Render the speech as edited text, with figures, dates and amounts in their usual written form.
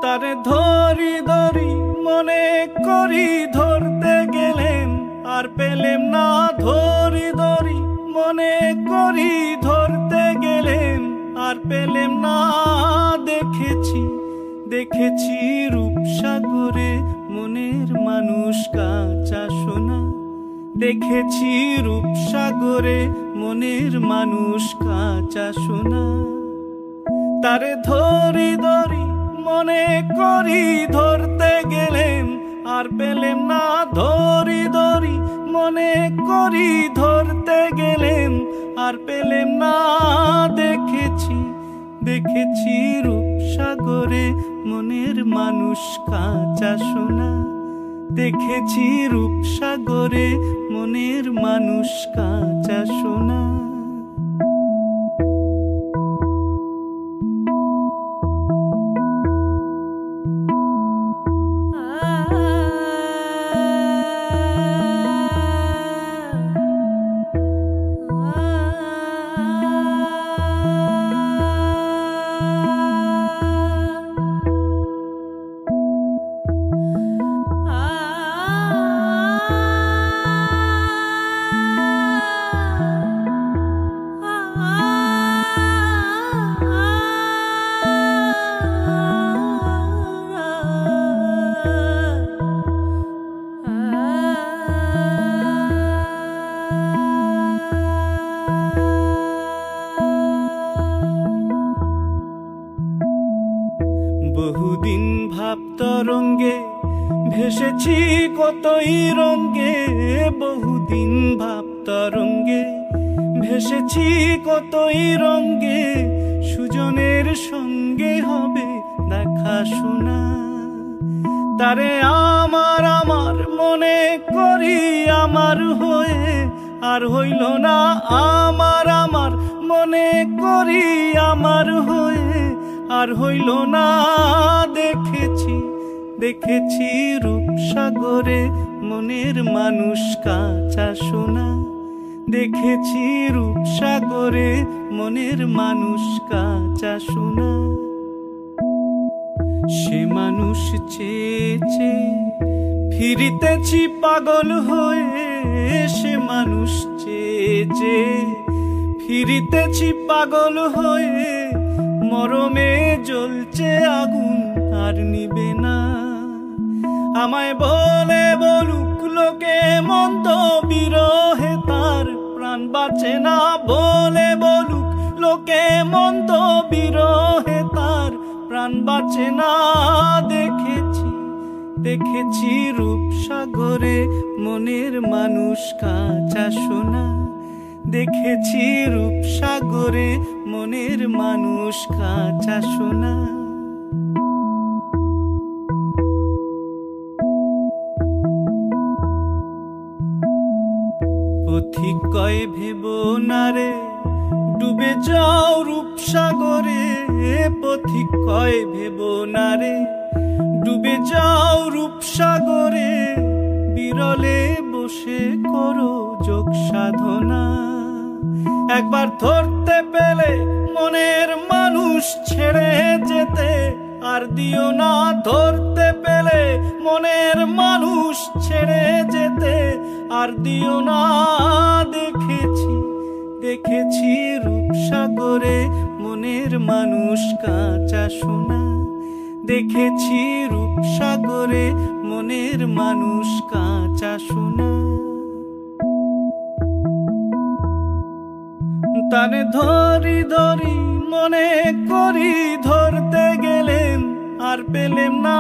তারে ধরি ধরি মনে করি ধরতে গেলেন আর পেলেম না। ধরি ধরি মনে করি ধরতে গেলেন আর পেলেম না। দেখেছি দেখেছি রূপসাগরে মনের মানুষ কাঁচা সোনা। দেখেছি রূপসাগরে মনের মানুষ কাঁচা সোনা। তারে ধরি ধরি মনে করি ধরতে গেলেন আর পেলেম না। ধরি ধরি মনে করি ধরতে গেলেন আর পেলেম না। দেখেছি দেখেছি রূপসাগরে মনের মানুষ কাঁচা সোনা। দেখেছি রূপসাগরে মনের মানুষ কাঁচা সোনা। বহুদিন ভাব তরঙ্গে ভেসেছি কতই রঙ্গে। বহুদিন ভাব তরঙ্গে ভেসেছি কতই রঙ্গে। সুজনের সঙ্গে হবে দেখা শোনা। তারে আমার আমার মনে করি আমার হয়ে আর হইল না। আমার আমার মনে করি আমার হয়ে আর হইল না। দেখেছি দেখেছি রূপসাগরে মনের মানুষ কাঁচা সোনা। দেখেছি রূপসাগরে মনের মানুষ কাঁচা সোনা। সে মানুষ চেয়ে চেয়ে ফিরিতেছি পাগল হয়ে। সে মানুষ চেয়ে চেয়ে ফিরিতেছি পাগল হয়ে। মরমে জ্বলছে আগুন আর নিবে না। আমায় বলে বলুক লোকে মন্দ বিরহে তার প্রাণ বাঁচে না। বলে বলুক লোকে মন্দ বিরহে তার প্রাণ বাঁচে না। দেখেছি দেখেছি রূপসাগরে মনের মানুষ কাঁচা সোনা। দেখেছি রূপসাগরে মনের মানুষ কাঁচা সোনা। পথিক কয় ভেব না রে ডুবে যাও রূপসাগরে। পথিক কয় ভেব না রে ডুবে যাও রূপসাগরে। বিরলে বসে করো যোগ সাধনা। একবার ধরতে পেলে মনের মানুষ ছেড়ে যেতে আর দিও না। ধরতে পেলে মনের মানুষ ছেড়ে যেতে আর দিও না। দেখেছি দেখেছি রূপসাগরে মনের মানুষ কাঁচা সোনা। দেখেছি রূপসাগরে মনের মানুষ কাঁচা সোনা। তারে ধরি ধরি মনে করি ধরতে গেলেন আর পেলেম না।